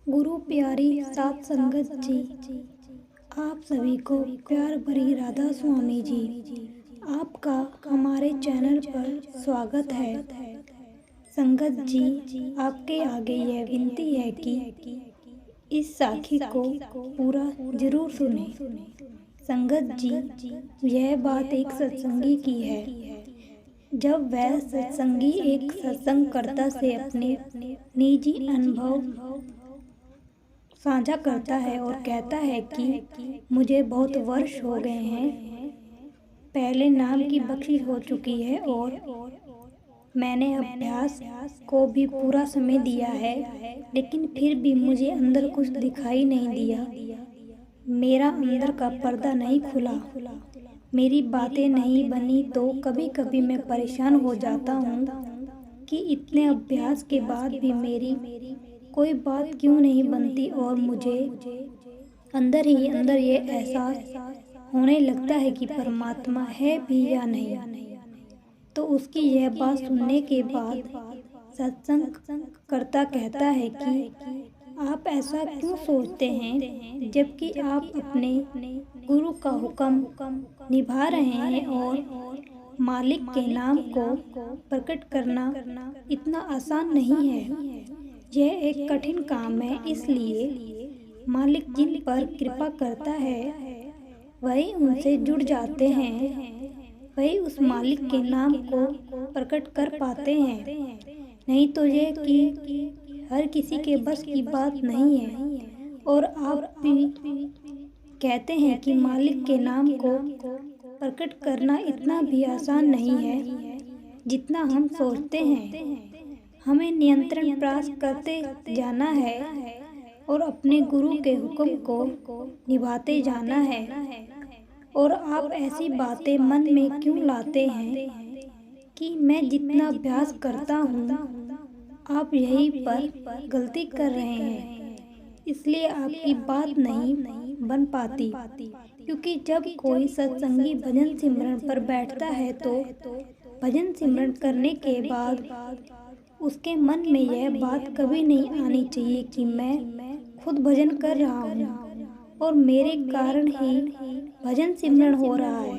गुरु प्यारी सात संगत जी, आप सभी को प्यार भरी राधा स्वामी जी, आपका हमारे चैनल पर स्वागत है। संगत जी, आपके आगे यह विनती है कि इस साखी को पूरा जरूर सुने। संगत जी, यह बात एक सत्संगी की है। जब वह सत्संगी एक सत्संगकर्ता से अपने निजी अनुभव साझा करता है और कहता है कि मुझे बहुत वर्ष हो गए हैं, पहले नाम की बख्शिश हो चुकी है और मैंने अभ्यास को भी पूरा समय दिया है, लेकिन फिर भी मुझे अंदर कुछ दिखाई नहीं दिया। मेरा अंदर का पर्दा नहीं खुला, मेरी बातें नहीं बनी, तो कभी कभी मैं परेशान हो जाता हूँ कि इतने अभ्यास के बाद भी मेरी कोई बात क्यों नहीं बनती और मुझे अंदर ही अंदर ये एहसास होने लगता है कि परमात्मा है भी या नहीं। तो उसकी यह बात सुनने के बाद सत्संग करता कहता है कि आप ऐसा क्यों सोचते हैं, जबकि आप अपने गुरु का हुक्म निभा रहे हैं और मालिक के नाम को प्रकट करना इतना आसान नहीं है। यह एक कठिन काम है, इसलिए मालिक जिन पर कृपा करता है वही उनसे जुड़ जाते हैं, वही उस मालिक के नाम को प्रकट कर पाते हैं। नहीं तो ये कि हर किसी के बस की बात नहीं है। और आप भी कहते हैं कि मालिक के नाम को प्रकट करना इतना भी आसान नहीं है जितना हम सोचते हैं। हमें नियंत्रण प्राप्त करते जाना है और अपने गुरु के हुक्म को निभाते जाना है। और आप ऐसी बातें मन में क्यों लाते हैं कि मैं जितना अभ्यास करता हूँ, आप यहीं पर गलती कर रहे हैं, इसलिए आपकी बात नहीं बन पाती। क्योंकि जब कोई सत्संगी भजन सिमरन पर बैठता है तो भजन सिमरन करने के बाद उसके मन में यह बात कभी नहीं आनी चाहिए कि मैं खुद भजन कर रहा हूँ और मेरे कारण ही भजन सिमरन हो रहा है,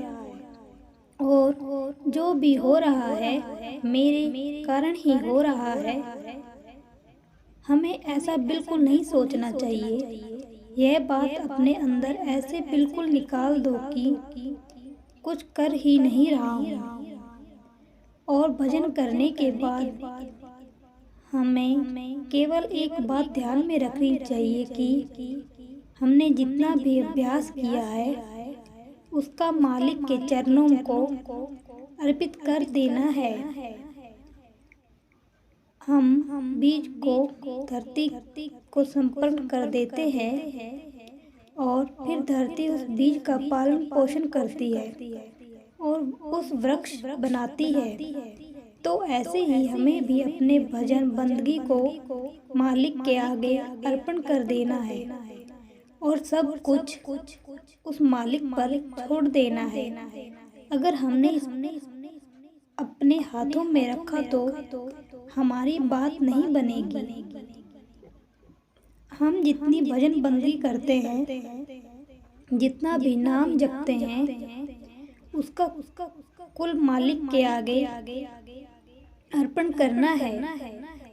और जो भी हो रहा है मेरे कारण ही हो रहा है। हमें ऐसा बिल्कुल नहीं सोचना चाहिए। यह बात अपने अंदर ऐसे बिल्कुल निकाल दो कि कुछ कर ही नहीं रहा हूँ। और भजन करने के बाद हमें केवल एक बात ध्यान में रखनी चाहिए कि हमने जितना भी अभ्यास किया है उसका मालिक के चरणों को अर्पित कर देना है। हम बीज को धरती को समर्पण कर देते हैं और फिर धरती उस बीज का पालन पोषण करती है और उस वृक्ष बनाती है। तो ऐसे ही हमें भी अपने भजन बंदगी को मालिक के आगे अर्पण कर देना है और सब कुछ उस मालिक पर छोड़ देना है। अगर हमने अपने हाथों में रखा तो हमारी बात नहीं बनेगी। हम जितनी भजन बंदगी करते हैं, जितना भी नाम जपते हैं, उसका कुल मालिक के आगे अर्पण करना है।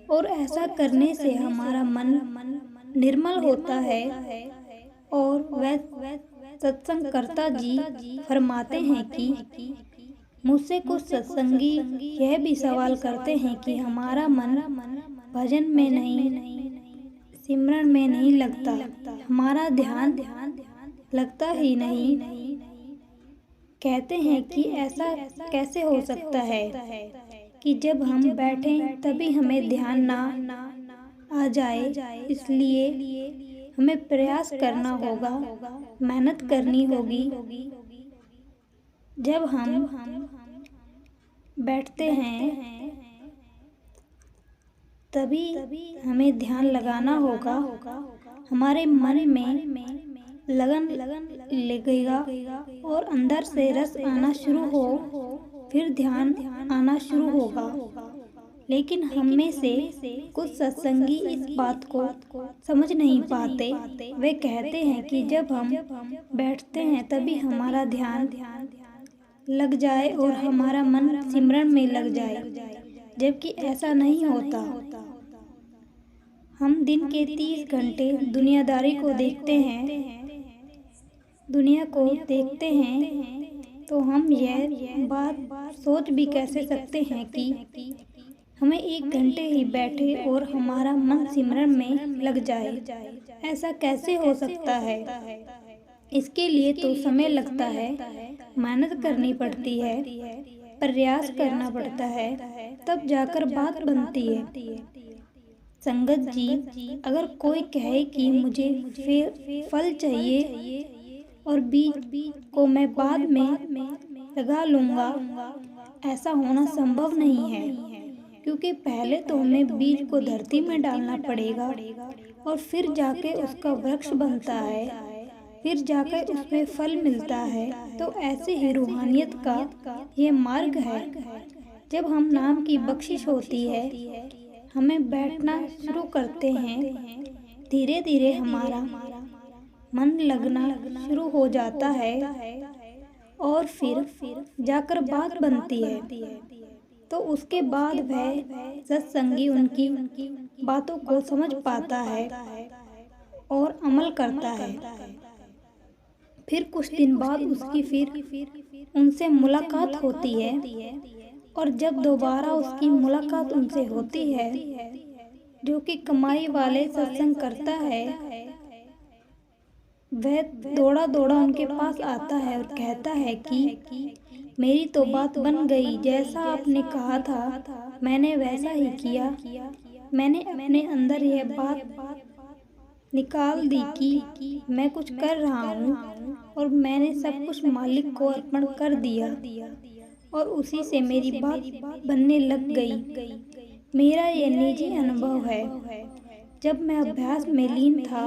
और ऐसा करने से हमारा मन निर्मल होता है। और वह सत्संगकर्ता जी फरमाते हैं कि मुझसे कुछ सत्संगी यह भी सवाल करते हैं कि हमारा मन भजन में नहीं, सिमरन में नहीं लगता, हमारा ध्यान लगता ही नहीं। कहते हैं कि ऐसा कैसे हो सकता है कि जब हम बैठें तभी हमें ध्यान ना आ जाए। इसलिए हमें प्रयास करना होगा, मेहनत करनी होगी। जब हम बैठते हैं तभी हमें ध्यान लगाना होगा। हमारे मन में लगन लगेगा और अंदर से रस आना शुरू हो, फिर ध्यान आना शुरू होगा। लेकिन हम में से कुछ सत्संगी इस बात को समझ नहीं पाते। वे कहते हैं कि जब हम बैठते हैं तभी हमारा ध्यान लग जाए और हमारा मन सिमरन में लग जाए, जबकि ऐसा नहीं होता। हम दिन के 30 घंटे दुनियादारी को देखते हैं, दुनिया को देखते हैं, तो हम यह बात सोच भी कैसे सकते हैं कि हमें 1 घंटे ही बैठे और हमारा मन सिमरन में लग जाए। ऐसा कैसे हो सकता है? इसके लिए तो समय लगता है, मेहनत करनी पड़ती है, प्रयास करना पड़ता है, तब जाकर बात बनती है। संगत जी, अगर कोई कहे कि मुझे फल चाहिए और बीज को मैं बाद में लगा लूँगा, ऐसा होना संभव नहीं है, क्योंकि पहले तो हमें बीज को धरती में डालना पड़ेगा और फिर जाके उसका वृक्ष बनता है, फिर जाकर उसमें फल मिलता है। तो ऐसे ही रूहानियत का ये मार्ग है। जब हम नाम की बख्शिश होती है, हमें बैठना शुरू करते हैं, धीरे धीरे हमारा मन लगना शुरू हो जाता है और फिर जाकर बात बनती है। तो उसके बाद वह सत्संगी उनकी बातों को समझ पाता है और अमल करता है। फिर कुछ दिन बाद उसकी फिर उनसे मुलाकात होती है, और जब दोबारा उसकी मुलाकात उनसे होती है, जो कि कमाई वाले सत्संग करता है, वह दौड़ा दौड़ा उनके पास आता है और कहता है कि मेरी तो बात बन गई, जैसा आपने कहा था मैंने वैसा ही किया। मैंने अपने अंदर यह बात निकाल दी कि मैं कुछ कर रहा हूँ और मैंने सब कुछ मालिक को अर्पण कर दिया, और उसी से मेरी बात बनने लग गई। मेरा ये निजी अनुभव है। जब मैं अभ्यास में लीन था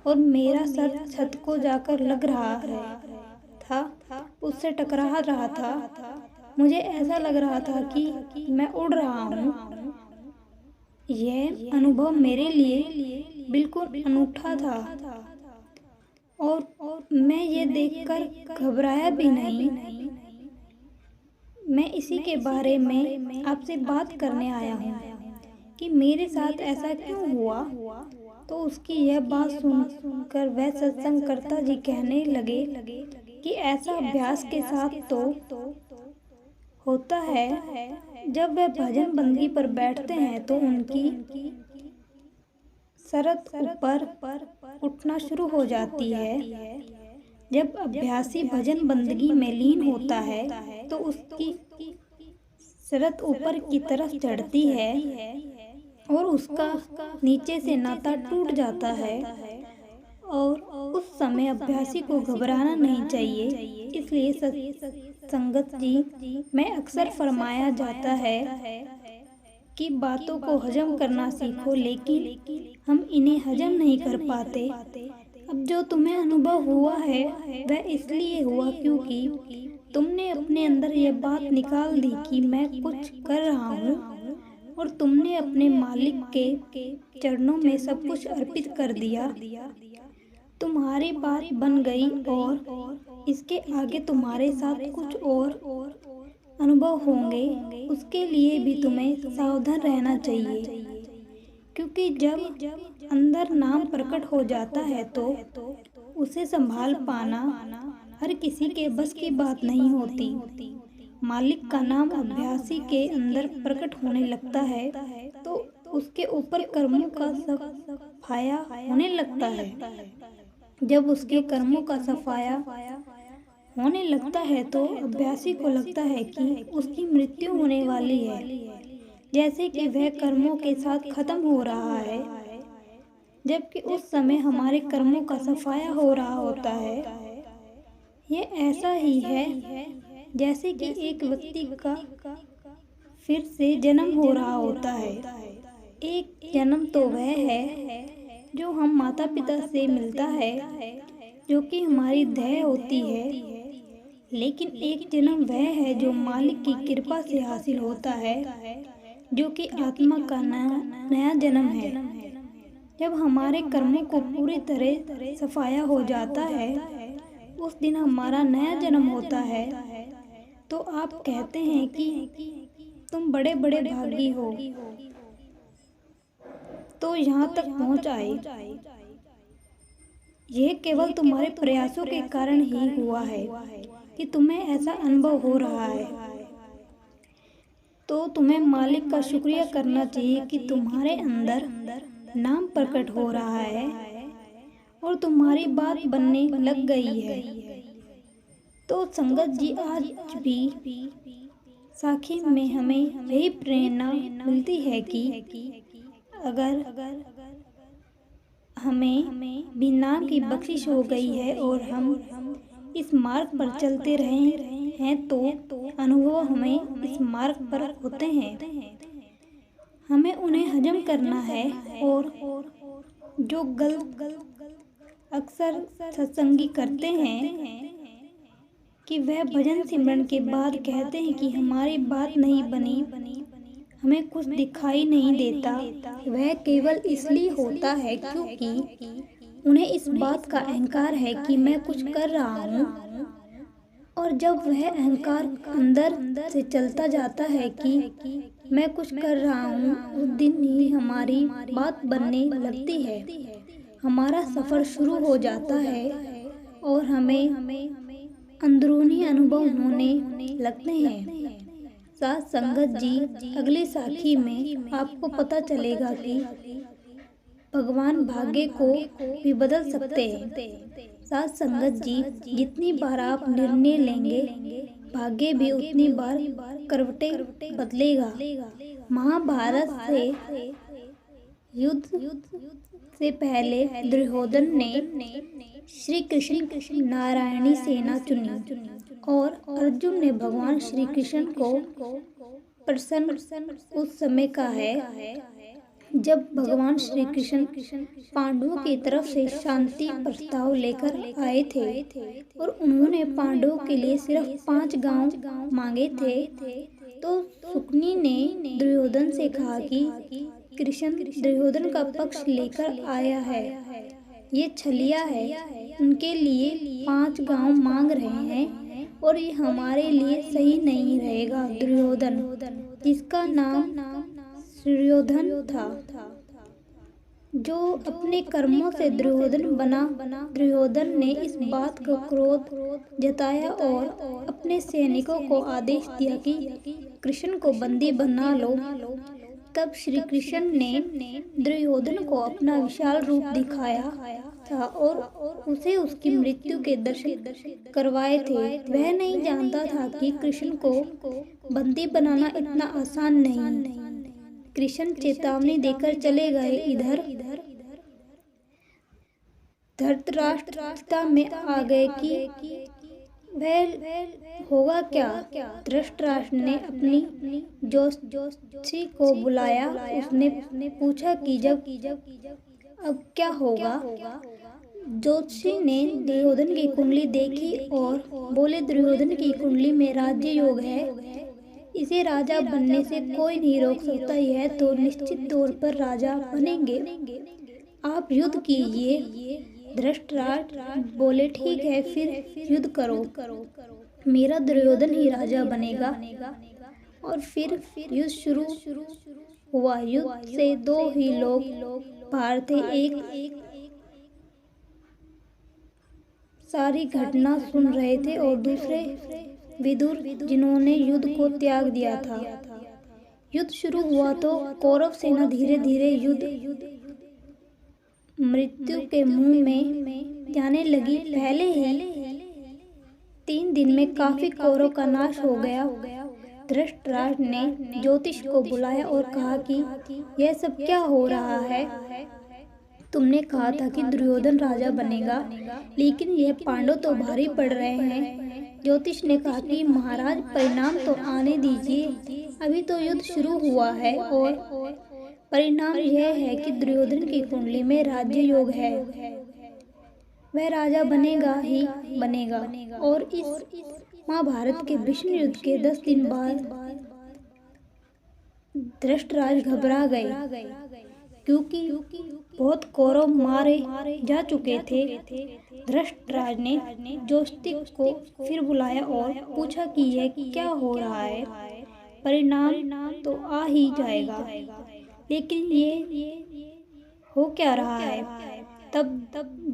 और मेरा सर छत को जाकर लग रहा था, उससे टकरा रहा था, मुझे ऐसा लग रहा था कि मैं उड़ रहा हूँ। यह अनुभव मेरे लिए बिल्कुल अनूठा था और मैं ये देखकर घबराया भी नहीं। मैं इसी के बारे में आपसे बात करने आया हूँ कि मेरे साथ ऐसा क्यों हुआ। तो उसकी यह बात सुनकर वह सत्संग कर्ता जी कहने लगे कि ऐसा अभ्यास के साथ तो होता है। जब वह भजन बंदगी पर बैठते हैं तो उनकी सरत ऊपर उठना शुरू हो जाती है। जब अभ्यासी भजन बंदगी में लीन होता है तो उसकी सरत ऊपर की तरफ चढ़ती है और उसका नीचे से नाता टूट जाता है, और उस समय अभ्यासी को घबराना नहीं चाहिए। इसलिए संगत जी में अक्सर फरमाया जाता है कि बातों को हजम करना सीखो, लेकिन हम इन्हें हजम नहीं कर पाते। अब जो तुम्हें अनुभव हुआ है वह इसलिए हुआ क्योंकि तुमने अपने अंदर यह बात निकाल दी कि मैं कुछ कर रहा हूँ, और तुमने अपने मालिक के चरणों में सब कुछ अर्पित कर दिया। तुम्हारी बात बन गई और इसके आगे तुम्हारे साथ कुछ और अनुभव होंगे। उसके लिए भी तुम्हें सावधान रहना चाहिए, क्योंकि जब अंदर नाम प्रकट हो जाता है तो उसे संभाल पाना हर किसी के बस की बात नहीं होती। मालिक का नाम अभ्यासी के अंदर प्रकट होने लगता है तो उसके ऊपर कर्मों का सफाया होने लगता है। जब उसके कर्मों का सफाया होने लगता है तो अभ्यासी को लगता है कि उसकी मृत्यु होने वाली है, जैसे कि वह कर्मों के साथ खत्म हो रहा है, जबकि उस समय हमारे कर्मों का सफाया हो रहा होता है। ये ऐसा ही है जैसे कि एक व्यक्ति का फिर से जन्म हो रहा होता है। एक जन्म तो वह है जो हम माता पिता से मिलता है, जो कि हमारी देह होती है, लेकिन एक जन्म वह है जो मालिक की कृपा से हासिल होता है, जो कि आत्मा का नया जन्म है। जब हमारे कर्मों को पूरी तरह सफाया हो जाता है, उस दिन हमारा नया जन्म होता है। तो आप कहते हैं कि तुम बड़े बड़े भागी हो, तो यहाँ तक पहुँच आए। यह केवल तुम्हारे प्रयासों के कारण ही हुआ है कि तुम्हें ऐसा अनुभव हो रहा है। तो तुम्हें मालिक का शुक्रिया करना चाहिए कि तुम्हारे अंदर नाम प्रकट हो रहा है और तुम्हारी बात बनने लग गई है। तो संगत जी, आज भी साखी में हमें यही प्रेरणा मिलती है कि अगर हमें भी नाम की बख्शिश हो गई है और हम इस मार्ग पर चलते रहे हैं, तो अनुभव हमें इस मार्ग पर होते हैं। हमें उन्हें हजम करना है। और जो गलत अक्सर सत्संगी करते हैं कि वह भजन सिमरन के बाद कहते हैं कि हमारी बात नहीं बनी, हमें कुछ दिखाई नहीं देता। वह केवल इसलिए होता है क्योंकि उन्हें इस बात का अहंकार है कि मैं कुछ कर रहा हूँ। और जब वह अहंकार अंदर से चलता जाता है कि मैं कुछ कर रहा हूँ, उस दिन ही हमारी बात बनने लगती है, हमारा सफ़र शुरू हो जाता है और हमें अंदरूनी अनुभव होने लगते हैं। साथ संगत जी, अगली साखी में आपको पता चलेगा कि भगवान भाग्य को भी बदल सकते हैं। साथ संगत जी, जितनी बार आप निर्णय लेंगे, भाग्य भी उतनी बार करवटें बदलेगा। महाभारत से युद्ध से पहले दुर्योधन ने श्री कृष्ण नारायणी सेना चुनी और अर्जुन ने भगवान श्री कृष्ण को प्रसन्न उस समय का है जब भगवान श्री कृष्ण पांडवों की तरफ से शांति प्रस्ताव लेकर आए थे और उन्होंने पांडवों के लिए सिर्फ 5 गांव मांगे थे। तो शुकनी ने दुर्योधन से कहा कि कृष्ण दुर्योधन का पक्ष लेकर आया है, ये छलिया है, उनके लिए 5 गांव मांग रहे हैं और ये हमारे लिए सही नहीं रहेगा। दुर्योधन, जिसका नाम सुयोधन था, जो अपने कर्मों से दुर्योधन बना। दुर्योधन ने इस बात का क्रोध जताया और अपने सैनिकों को आदेश दिया कि कृष्ण को बंदी बना लो। तब श्री कृष्ण ने दुर्योधन को अपना विशाल रूप दिखाया था और उसे उसकी मृत्यु के दर्शन करवाए थे। वह नहीं जानता था कि कृष्ण को बंदी बनाना इतना आसान नहीं। कृष्ण चेतावनी देकर चले गए। इधर धृतराष्ट्र में आ गए कि वह होगा क्या। धृतराष्ट्र ने अपनी ज्योतिषी को बुलाया। उसने पूछा कि जब अब क्या होगा। ज्योतिषी ने दुर्योधन की कुंडली देखी और बोले, दुर्योधन की कुंडली में राज्य योग है, इसे राजा बनने से कोई नहीं रोक सकता। यह तो निश्चित तौर पर राजा बनेंगे, आप युद्ध कीजिए। धृतराष्ट्र बोले, ठीक है, फिर युद्ध करो, मेरा दुर्योधन ही राजा बनेगा। और फिर युद्ध शुरू हुआ। युद्ध से 2 ही लोग बाहर थे। एक सारी घटना सुन रहे थे और दूसरे विदुर, जिन्होंने युद्ध को त्याग दिया था। युद्ध शुरू हुआ तो कौरव सेना धीरे धीरे युद्ध मृत्यु के मुंह में जाने लगी। पहले ही 3 दिन में काफी कौरव का नाश हो गया। धृतराष्ट्र ने ज्योतिष को बुलाया और कहा कि यह सब क्या हो रहा है। तुमने कहा था कि दुर्योधन राजा बनेगा, लेकिन यह पांडव तो भारी पड़ रहे हैं। ज्योतिष ने कहा कि महाराज, परिणाम तो आने दीजिए, अभी तो युद्ध शुरू हुआ है और परिणाम यह है कि दुर्योधन की कुंडली में राज्य योग है, वह राजा बनेगा ही बनेगा। और इस महाभारत के भीष्म युद्ध के 10 दिन बाद धृतराष्ट्र घबरा गए क्योंकि बहुत कौरव मारे जा चुके थे। धृतराष्ट्र ने ज्योतिष को फिर बुलाया और पूछा कि यह क्या हो रहा है। परिणाम तो आ ही जाएगा, लेकिन ये हो क्या रहा है। तब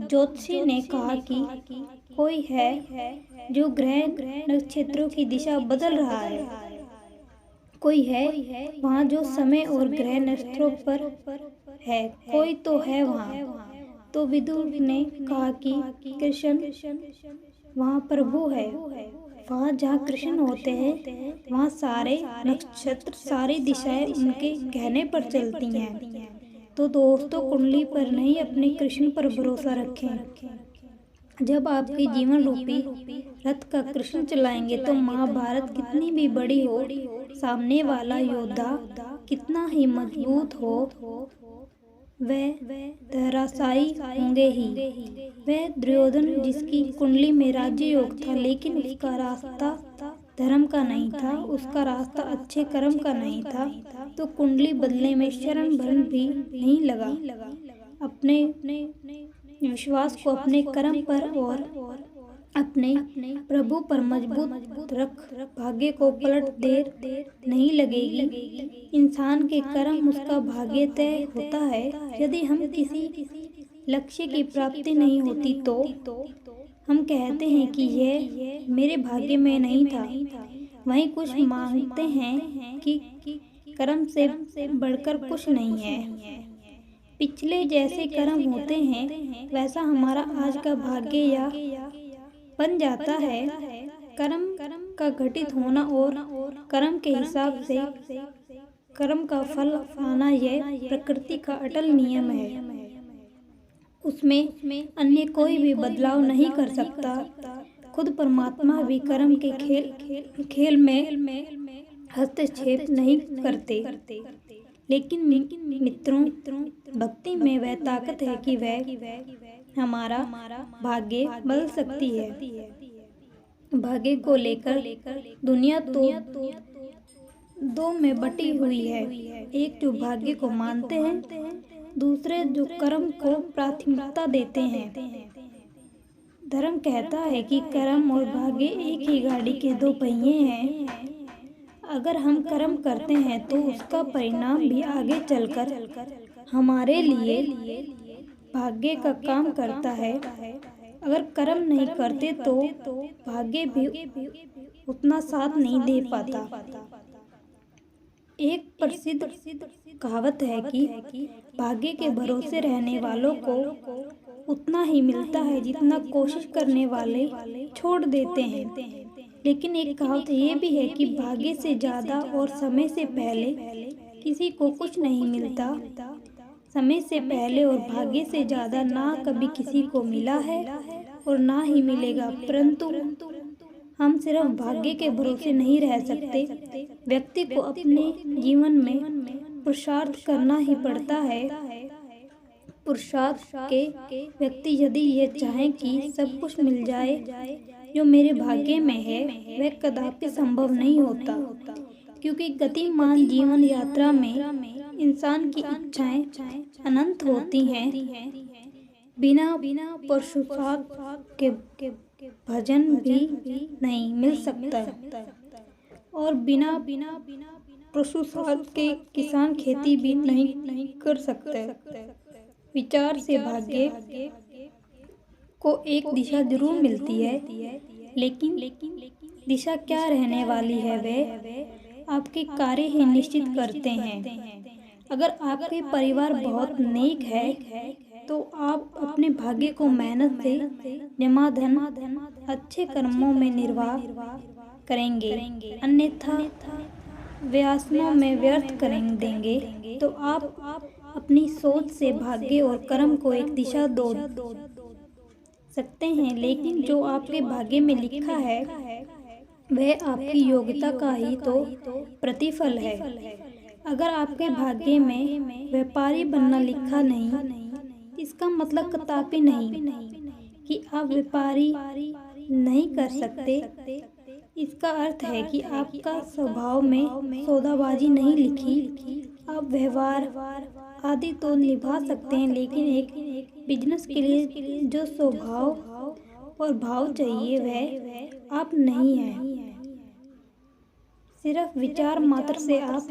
ज्योतिषी ने कहा कि कोई है जो ग्रह नक्षत्रों की दिशा बदल रहा है। कोई है वहाँ जो समय और ग्रह नक्षत्रों पर है। कोई तो है वहाँ। तो विदुर ने कहा कि कृष्ण वहाँ प्रभु है। वहाँ जहाँ कृष्ण होते हैं वहाँ सारे नक्षत्र, सारी दिशाएं उनके कहने पर चलती हैं। तो दोस्तों, कुंडली पर नहीं, अपने कृष्ण पर भरोसा रखें। जब आपके जीवन रूपी रथ का कृष्ण चलाएंगे तो महाभारत कितनी भी बड़ी हो, सामने वाला योद्धा कितना ही मजबूत हो, वह धराशायी होंगे ही। वह दुर्योधन जिसकी कुंडली में राज्य योग था, लेकिन उसका रास्ता धर्म का नहीं था, उसका रास्ता अच्छे कर्म का नहीं था, तो कुंडली बदलने में क्षण भर भी नहीं लगा। अपने विश्वास को अपने कर्म पर और अपने प्रभु पर मजबूत रख, भाग्य को पलट देर नहीं लगेगी। इंसान के कर्म उसका भाग्य तय होता है। यदि हम किसी लक्ष्य की प्राप्ति नहीं होती तो हम कहते हैं कि यह मेरे भाग्य में नहीं था। वहीं कुछ मांगते हैं कि कर्म से बढ़कर कुछ नहीं है। पिछले जैसे कर्म होते हैं वैसा हमारा आज का भाग्य या बन जाता है। कर्म का घटित होना और कर्म के हिसाब से कर्म का फल आना, यह प्रकृति का अटल नियम है। उसमें अन्य कोई भी बदलाव नहीं कर सकता। खुद परमात्मा भी कर्म के खेल में हस्तक्षेप नहीं करते। लेकिन मित्रों, भक्ति में वह ताकत है कि वह हमारा भाग्य बदल सकती है। भाग्य को लेकर दुनिया तो दो में बटी हुई है। एक जो भाग्य को मानते हैं, दूसरे जो कर्म को प्राथमिकता देते हैं। धर्म कहता है कि कर्म और भाग्य एक ही गाड़ी के दो पहिए हैं। अगर हम कर्म करते हैं तो उसका परिणाम भी आगे चलकर हमारे लिए भाग्य का काम करता है। अगर कर्म नहीं करते तो भाग्य भी उतना साथ नहीं दे पाता। एक प्रसिद्ध कहावत है कि भाग्य के भरोसे रहने वालों को उतना ही मिलता है जितना कोशिश करने वाले छोड़ देते हैं। लेकिन एक कहावत ये भी है कि भाग्य से ज़्यादा और समय से पहले किसी को कुछ नहीं मिलता। समय से पहले और भाग्य से ज़्यादा ना कभी किसी को मिला है और ना ही मिलेगा। परंतु हम सिर्फ भाग्य के भरोसे नहीं रह सकते। व्यक्ति को अपने जीवन में पुरुषार्थ करना ही पड़ता है। पुरुषार्थ के व्यक्ति यदि ये चाहें कि सब कुछ मिल जाए जो मेरे भाग्य में है, वह कदापि संभव नहीं होता। क्योंकि गतिमान जीवन यात्रा में इंसान की इच्छाएं अनंत होती हैं। बिना पुरुषार्थ के भजन भी नहीं मिल सकता और बिना पुरुषार्थ के किसान खेती भी नहीं कर सकते। विचार से भाग्य को एक दिशा जरूर मिलती है, लेकिन दिशा क्या रहने वाली है वह आपके कार्य ही निश्चित करते हैं। अगर आपके परिवार बहुत नेक है तो आप अपने भाग्य को मेहनत से जमा धन अच्छे कर्मों में निर्वाह करेंगे, अन्यथा व्यसनों में व्यर्थ देंगे। तो आप अपनी सोच से भाग्य और कर्म को एक दिशा दो सकते हैं, लेकिन जो आपके भाग्य में लिखा है वह आपकी योग्यता का ही तो प्रतिफल है। अगर आपके भाग्य में व्यापारी बनना लिखा नहीं, इसका मतलब कदापि नहीं कि आप व्यापारी नहीं कर सकते। इसका अर्थ है कि आपका स्वभाव में सौदाबाजी नहीं लिखी। आप व्यवहार आदि तो निभा सकते हैं, लेकिन एक बिजनेस के लिए जो स्वभाव और भाव चाहिए वह आप नहीं है। सिर्फ विचार मात्र से आप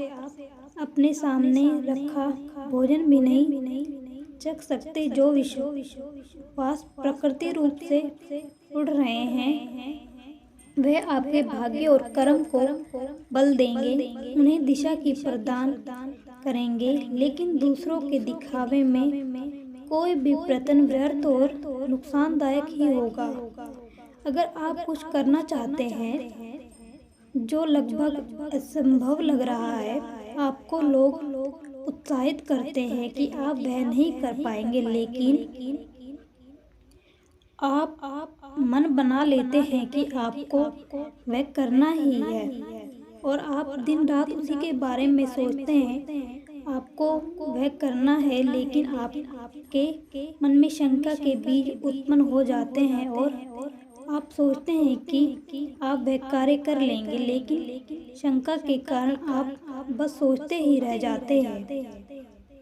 अपने सामने रखा भोजन भी नहीं चख सकते। जो विश्वास प्रकृति रूप से उड़ रहे हैं वह आपके भाग्य और कर्म को बल देंगे, उन्हें दिशा की प्रदान करेंगे। लेकिन दूसरों के दिखावे में कोई भी प्रयत्न व्यर्थ और नुकसानदायक ही होगा। अगर आप कुछ करना चाहते हैं जो लगभग असंभव लग रहा है, आपको लोग उत्साहित करते हैं कि आप वह नहीं कर पाएंगे, लेकिन आप मन बना लेते हैं कि आपको वह करना ही है और आप दिन रात उसी के बारे में सोचते हैं। आपको वह करना है, लेकिन आपके मन में शंका के बीज उत्पन्न हो जाते हैं और आप सोचते हैं कि आप वह कार्य कर लेंगे, लेकिन शंका के कारण आप बस सोचते ही रह जाते हैं।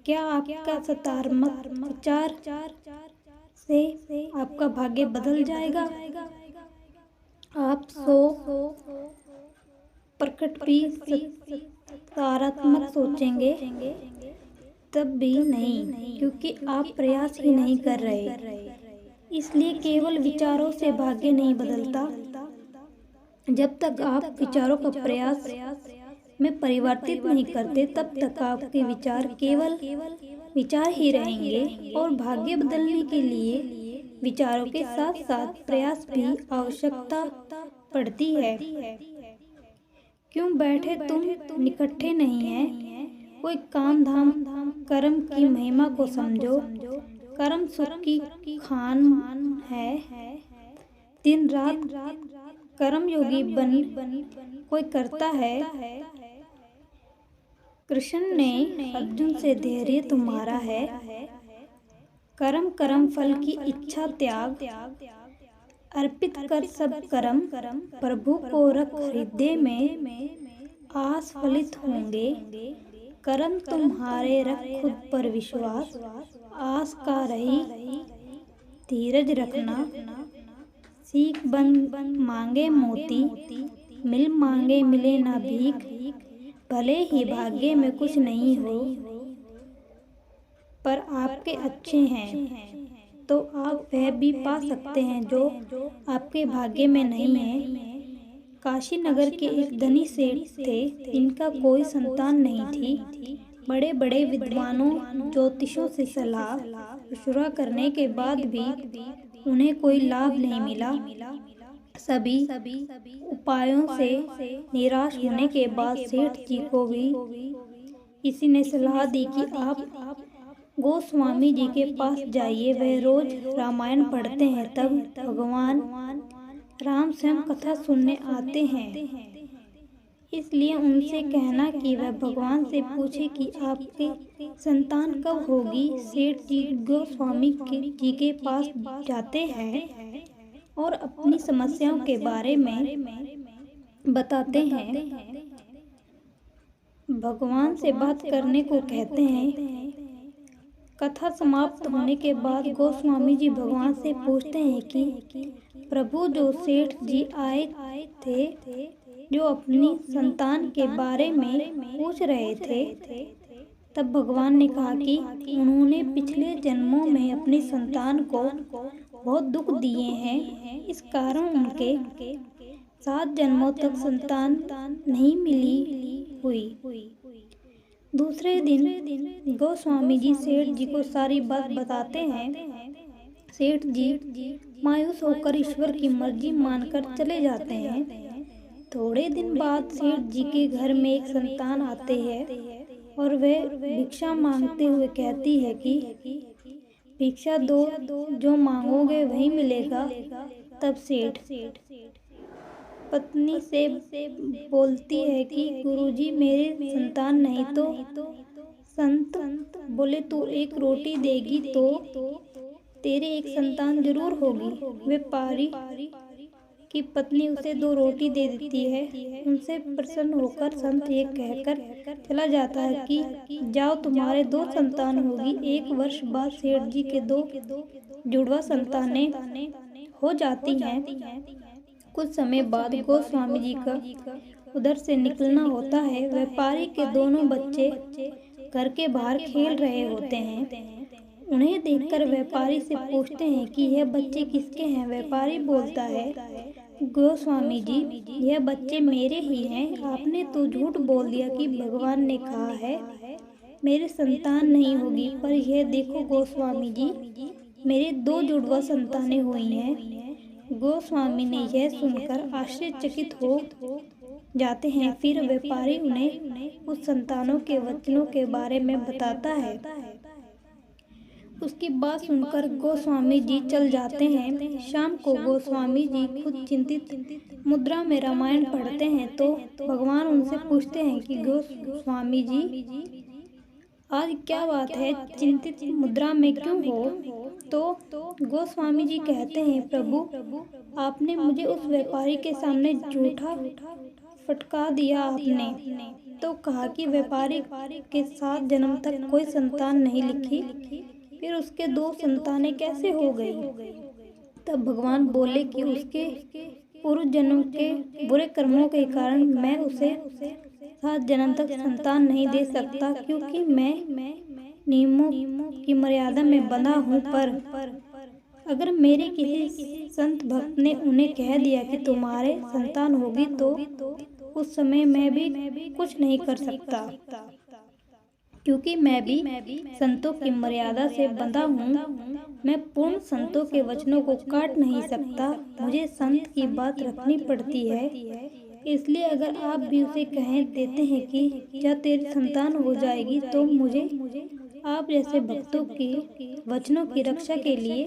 क्या आपका सकारात्मक विचार से आपका भाग्य बदल जाएगा? आप प्रकट भी सकारात्मक सोचेंगे तब भी नहीं, क्योंकि आप प्रयास ही नहीं कर रहे। इसलिए केवल विचारों से भाग्य नहीं बदलता। जब तक आप विचारों का प्रयास में परिवर्तित नहीं करते, तब तक आपके विचार केवल विचार ही रहेंगे और भाग्य बदलने के लिए विचारों के साथ साथ प्रयास भी आवश्यकता पड़ती है। क्यों बैठे तुम निकट्ठे नहीं है? कोई काम धाम कर्म की महिमा को समझो। कर्म सुख की खान है। दिन रात कर्म योगी बन कोई करता है। कृष्ण ने अर्जुन से धैर्य तुम्हारा है। कर्म फल की इच्छा त्याग, अर्पित कर सब कर्म। प्रभु को रख हृदय में, आस फलित होंगे। कर्म तुम्हारे रख खुद पर विश्वास, आस का रही धीरज रखना। सीख बन मांगे मोती, मिल मांगे मिले ना भीख। भले ही भाग्य में कुछ नहीं हो, पर आपके अच्छे हैं तो आप वह भी पा सकते हैं जो आपके भाग्य में नहीं है। काशी नगर के एक धनी सेठ थे, इनका कोई संतान नहीं थी। बड़े बड़े विद्वानों ज्योतिषों से सलाह मशवरा करने के बाद भी उन्हें कोई लाभ नहीं मिला। सभी उपायों से निराश होने के बाद सेठ जी को भी किसी ने सलाह दी कि आप गोस्वामी जी के पास जाइए। वह रोज रामायण पढ़ते हैं। तब भगवान राम स्वयं कथा सुनने आते हैं, इसलिए उनसे कहना कि वह भगवान से पूछे कि आपके संतान कब होगी। सेठ जी गोस्वामी जी के पास जाते हैं और अपनी समस्याओं के बारे में बताते हैं। भगवान से बात करने को कहते हैं। कथा समाप्त होने के बाद गोस्वामी जी भगवान से पूछते हैं कि प्रभु, जो सेठ जी आए थे, जो अपनी संतान के बारे में पूछ रहे थे, तब भगवान ने कहा कि उन्होंने पिछले जन्मों में अपनी संतान को बहुत दुख दिए हैं। इस कारण उनके 7 जन्मों तक संतान नहीं मिली हुई। दूसरे दिन गोस्वामी जी सेठ जी को सारी बात बताते हैं। सेठ जी मायूस होकर ईश्वर की मर्जी मानकर चले जाते हैं। थोड़े दिन बाद सेठ जी के घर में एक संतान आते हैं और वह भिक्षा मांगते हुए कहती है कि भिक्षा दो, जो मांगोगे वही मिलेगा। तब सेठ पत्नी से बोलती है कि गुरुजी, मेरे संतान नहीं तो संत बोले तू एक रोटी देगी तो तेरे एक संतान जरूर होगी। व्यापारी कि पत्नी उसे 2 रोटी दे देती है। उनसे प्रसन्न होकर संत ये कहकर चला जाता है कि जाओ, तुम्हारे 2 संतान होगी। 1 वर्ष बाद सेठ जी के 2 जुड़वा संतानें हो जाती हैं। कुछ समय बाद गोस्वामी जी का उधर से निकलना होता है। व्यापारी के दोनों बच्चे घर के बाहर खेल रहे होते हैं। उन्हें देखकर व्यापारी से पूछते हैं कि यह बच्चे किसके हैं। व्यापारी बोलता है, गोस्वामी जी, यह बच्चे मेरे ही हैं। आपने तो झूठ बोल दिया कि भगवान ने कहा है मेरे संतान नहीं होगी, पर यह देखो गोस्वामी जी, मेरे 2 जुड़वा संतानें हुई हैं। गोस्वामी ने यह सुनकर आश्चर्यचकित हो जाते हैं। फिर व्यापारी उन्हें उस संतानों के वचनों के बारे में बताता है। उसकी बात सुनकर गोस्वामी जी चल जाते हैं। शाम को गोस्वामी जी खुद चिंतित मुद्रा में रामायण पढ़ते हैं तो भगवान उनसे पूछते हैं कि गोस्वामी जी, आज क्या बात है, चिंतित मुद्रा में क्यों हो? तो गोस्वामी जी कहते हैं, प्रभु, आपने मुझे उस व्यापारी के सामने झूठा फटका दिया। आपने तो कहा कि व्यापारी के 7 जन्म तक कोई संतान नहीं लिखी, फिर उसके 2 संतानें कैसे हो गई? तब भगवान बोले कि उसके पूर्व जन्म के बुरे कर्मों के कारण मैं उसे 7 जन्म तक संतान नहीं दे सकता, क्योंकि मैं नियमों की मर्यादा में बंधा हूँ। पर अगर मेरे किसी संत भक्त ने उन्हें कह दिया कि तुम्हारे संतान होगी, तो उस समय मैं भी कुछ नहीं कर सकता, क्योंकि मैं भी संतों की मर्यादा से बंधा हूँ। मैं पूर्ण संतों के वचनों को काट नहीं सकता। मुझे संत की बात रखनी पड़ती है। इसलिए अगर आप भी उसे कह देते हैं कि क्या तेरी संतान हो जाएगी, तो मुझे आप जैसे भक्तों के वचनों की रक्षा के लिए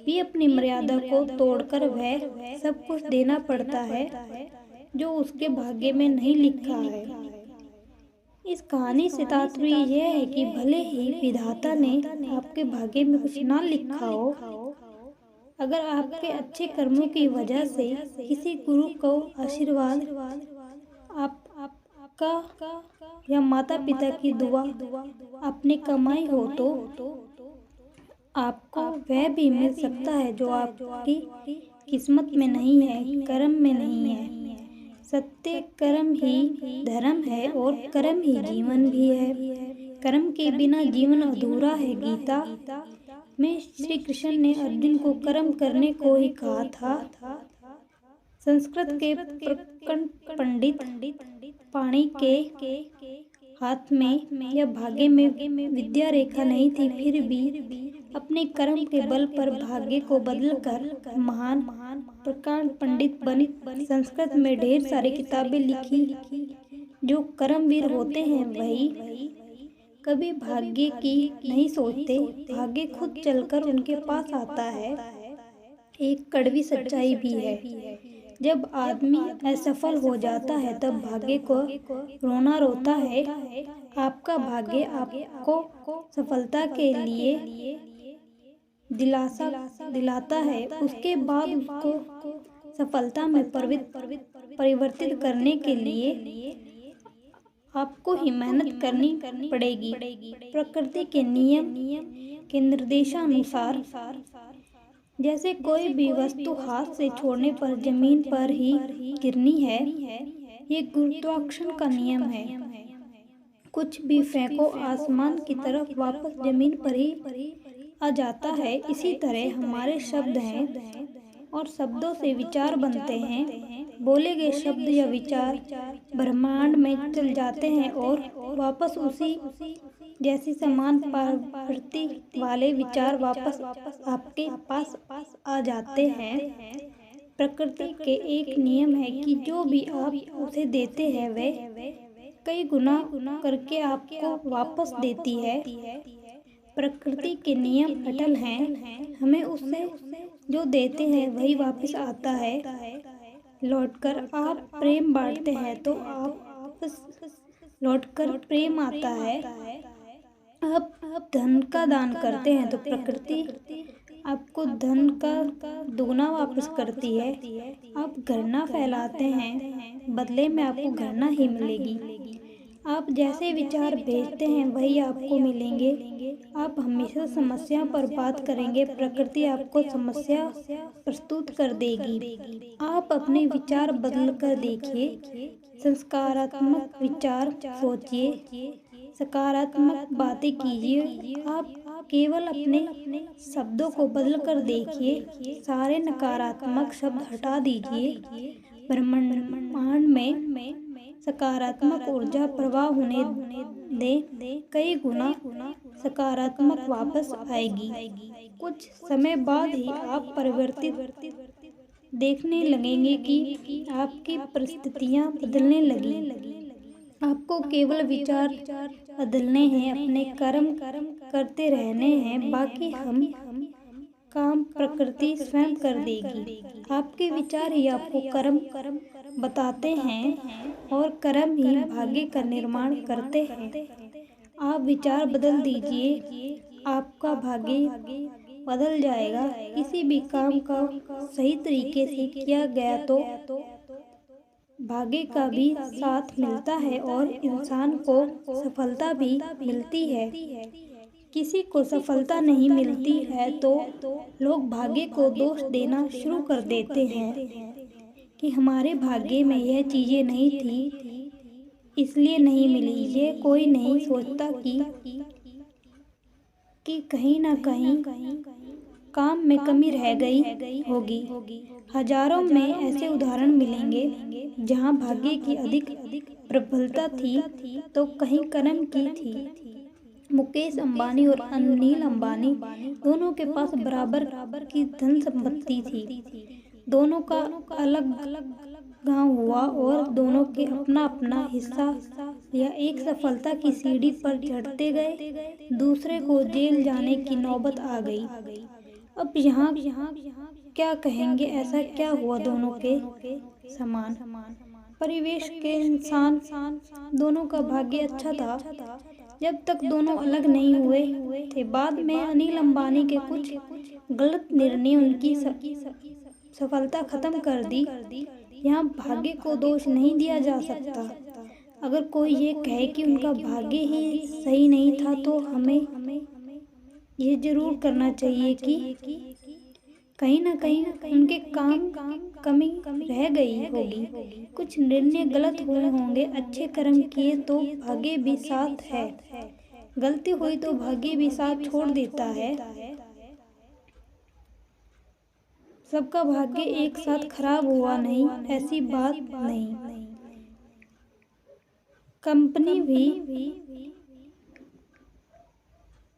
भी अपनी मर्यादा को तोड़कर वह सब कुछ देना पड़ता है जो उसके भाग्य में नहीं लिखा है। इस कहानी से तात्पर्य यह है कि भले ही विधाता ने आपके भाग्य में कुछ ना लिखा हो, अगर आपके अच्छे कर्मों की वजह से किसी गुरु को आशीर्वाद, आपका या माता पिता की दुआ आपने कमाई हो, तो आपको वह भी मिल सकता है जो आपकी किस्मत में नहीं है, कर्म में नहीं है। सत्य कर्म ही धर्म है और कर्म ही जीवन भी है। कर्म के बिना जीवन अधूरा है। गीता में श्री कृष्ण ने अर्जुन को कर्म करने को ही कहा था। संस्कृत के प्रकट पंडित पाणि के हाथ में या भाग्य में विद्या रेखा नहीं थी, फिर भी अपने कर्म के बल पर भाग्य को बदलकर महान प्रकांड पंडित बने। संस्कृत में ढेर सारी किताबें लिखी। जो कर्मवीर होते हैं वही कभी भाग्य की नहीं सोचते, भाग्य खुद चलकर उनके पास आता है। एक कड़वी सच्चाई भी है, जब आदमी असफल हो जाता है तब भाग्य को रोना रोता है। आपका भाग्य आपको सफलता के लिए दिलासा दिलाता है, उसके बाद उसको सफलता में परिवर्तित करने के लिए आपको ही मेहनत करनी पड़ेगी। प्रकृति के नियम के निर्देशानुसार जैसे कोई भी वस्तु हाथ से छोड़ने पर जमीन पर ही गिरनी है, ये गुरुत्वाकर्षण का नियम है। कुछ भी फेंको आसमान की तरफ वापस जमीन पर ही आ जाता है। इसी तरह हमारे शब्द हैं और शब्दों से विचार बनते हैं। बोले गए शब्द या विचार ब्रह्मांड में चल जाते हैं और वापस उसी जैसी समान प्रवृत्ति वाले विचार वापस आपके पास आ जाते हैं। प्रकृति के एक नियम है कि जो भी आप उसे देते हैं वह कई गुना करके आपको वापस देती है। प्रकृति के नियम अटल हैं। हमें उससे जो देते हैं वही वापस आता है लौटकर। आप प्रेम बांटते हैं तो आप लौटकर प्रेम आता है। आप धन का दान करते हैं तो प्रकृति आपको धन का दुगना वापस करती है। आप घृणा फैलाते हैं, बदले में आपको घृणा ही मिलेगी। आप जैसे विचार भेजते हैं वही आपको मिलेंगे। आप हमेशा समस्या पर बात करेंगे, प्रकृति आपको समस्या प्रस्तुत कर देगी। आप अपने विचार बदल कर देखिए, संस्कारात्मक विचार सोचिए, सकारात्मक बातें कीजिए। आप केवल अपने शब्दों को बदल कर देखिए, सारे नकारात्मक शब्द हटा दीजिए। ब्रह्मांड में सकारात्मक ऊर्जा प्रवाह होने दें, कई गुना सकारात्मक वापस आएगी। कुछ समय बाद ही आप परिवर्तित देखने लगेंगे कि आपकी परिस्थितियां बदलने लगी। आपको केवल विचार बदलने हैं, अपने कर्म करते रहने हैं, बाकी हम काम प्रकृति स्वयं कर देगी। आपके विचार ही आपको कर्म बताते हैं और कर्म ही भाग्य का निर्माण करते हैं। आप विचार बदल दीजिए, आपका भाग्य बदल जाएगा। किसी भी काम का सही तरीके से किया गया तो भाग्य का भी साथ मिलता है और इंसान को सफलता भी मिलती है। किसी को सफलता नहीं मिलती है तो लोग भाग्य को दोष देना शुरू कर देते हैं कि हमारे भाग्य में यह चीजें नहीं थी, इसलिए नहीं मिली। ये कोई नहीं सोचता कि कहीं ना कहीं काम में कमी रह गई होगी। हजारों में ऐसे उदाहरण मिलेंगे जहां भाग्य की अधिक प्रबलता थी तो कहीं कर्म की थी। मुकेश अंबानी और अनिल अंबानी दोनों के पास बराबर की धन संपत्ति थी। दोनों का अलग गांव हुआ और दोनों के अपना अपना हिस्सा लिया। एक सफलता की सीढ़ी पर चढ़ते गए, दूसरे को जेल जाने की नौबत आ गई। अब यहाँ क्या कहेंगे, ऐसा क्या हुआ दोनों के समान? परिवेश के इंसान, दोनों का भाग्य अच्छा था जब तक दोनों अलग नहीं हुए थे। बाद में अनिल अंबानी के कुछ गलत निर्णय उनकी सफलता खत्म कर दी। यहाँ भाग्य को दोष नहीं दिया जा सकता। अगर कोई ये कहे कि उनका भाग्य ही सही नहीं था तो हमें ये जरूर करना चाहिए कि कहीं ना कहीं उनके काम कमी रह गई होगी, कुछ निर्णय गलत हुए होंगे। अच्छे कर्म किए तो भाग्य भी साथ है, गलती हुई तो भाग्य भी साथ छोड़ देता है। सबका भाग्य एक साथ खराब हुआ नहीं, ऐसी बात नहीं। कंपनी भी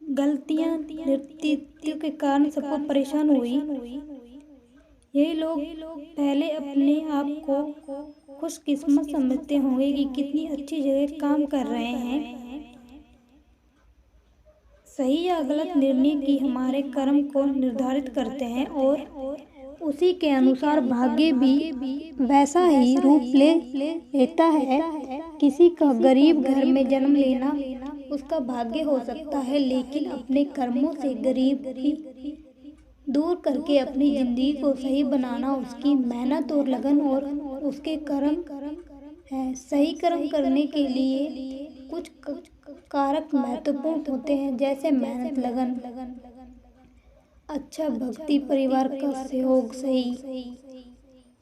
गलतियां नेतृत्व के कारण सबको परेशान हुई। यही लोग पहले अपने आप को खुशकिस्मत समझते होंगे कि कितनी अच्छी जगह काम कर रहे हैं। सही या गलत निर्णय की हमारे कर्म को निर्धारित करते हैं और उसी के अनुसार भाग्य भी वैसा ही रूप लेता है। किसी का गरीब घर में जन्म लेना उसका भाग्य हो सकता है, लेकिन अपने कर्मों से गरीबी दूर करके अपनी जिंदगी को सही बनाना उसकी मेहनत और लगन और उसके कर्म है। सही कर्म करने के लिए कुछ कारक महत्वपूर्ण होते हैं, जैसे मेहनत, लगन, अच्छा भक्ति, परिवार का सहयोग, सही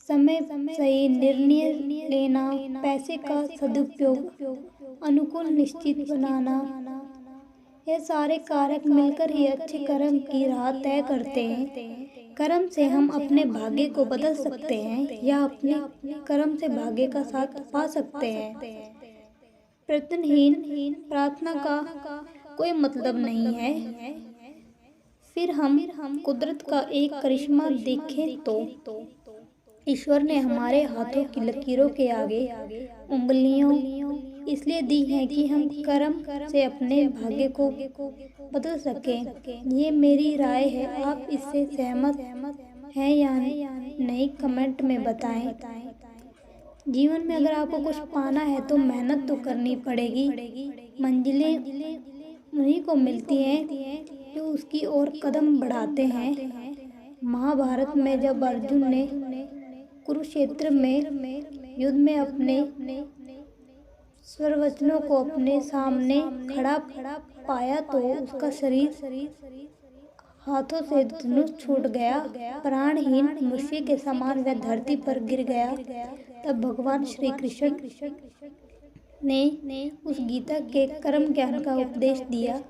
समय, सही निर्णय लेना, पैसे का सदुपयोग, अनुकूल निश्चित बनाना। ये सारे कारक मिलकर ही अच्छे कर्म की राह तय करते हैं। कर्म से हम अपने भाग्य को बदल सकते हैं या अपने कर्म से भाग्य का साथ पा सकते हैं। प्रयत्नहीन प्रार्थना का कोई मतलब नहीं है। फिर हम कुदरत का एक करिश्मा देखें तो ईश्वर ने हमारे हाथों की लकीरों के आगे उंगलियों इसलिए दी हैं कि हम कर्म से अपने भाग्य को बदल सकें। ये मेरी राय है, आप इससे सहमत हैं या नहीं कमेंट में बताएं। जीवन में अगर आपको कुछ पाना है तो मेहनत तो करनी पड़ेगी। मंजिलें उन्हीं को मिलती हैं जो उसकी ओर कदम बढ़ाते हैं। महाभारत में जब अर्जुन ने कुरुक्षेत्र में युद्ध में अपने स्वरवचनों को अपने सामने खड़ा पाया तो उसका शरीर हाथों से धनुष छूट गया, प्राणहीन मनुष्य के समान वह धरती पर गिर गया। तब भगवान श्री कृष्ण ने उस गीता के कर्म ज्ञान का उपदेश दिया।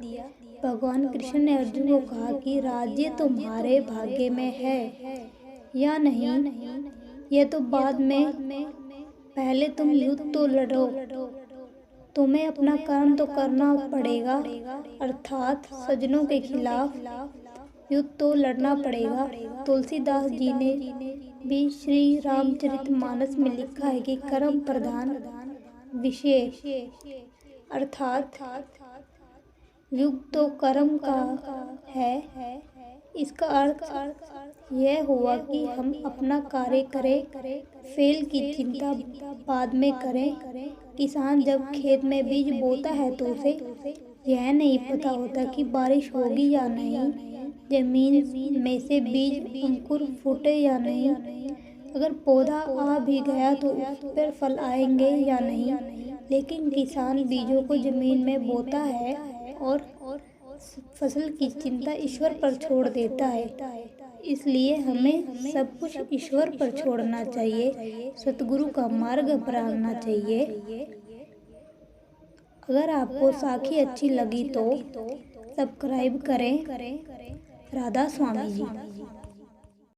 भगवान कृष्ण ने अर्जुन को कहा कि राज्य तुम्हारे भाग्य में है या नहीं, यह तो बाद में, पहले तुम युद्ध तो लड़ो, तुम्हें अपना कर्म तो करना पड़ेगा, अर्थात सज्जनों के खिलाफ युद्ध तो लड़ना पड़ेगा। तुलसीदास जी ने भी श्री रामचरितमानस में लिखा है कि कर्म प्रधान विषय, अर्थात युग तो कर्म का है। इसका अर्थ यह हुआ कि हम अपना कार्य करें, फेल की चिंता बाद में करें। किसान जब खेत में बीज बोता है तो उसे यह नहीं पता होता कि बारिश होगी या नहीं, जमीन में से बीज अंकुर फूटे या नहीं, अगर पौधा आ भी गया तो उस पर फल आएंगे या नहीं। लेकिन किसान बीजों को जमीन में बोता है और फसल की चिंता ईश्वर पर छोड़ देता है। इसलिए हमें सब कुछ ईश्वर पर छोड़ना चाहिए, सतगुरु का मार्ग अपनाना चाहिए। अगर आपको साखी अच्छी लगी तो सब्सक्राइब करें। राधा स्वामी जी।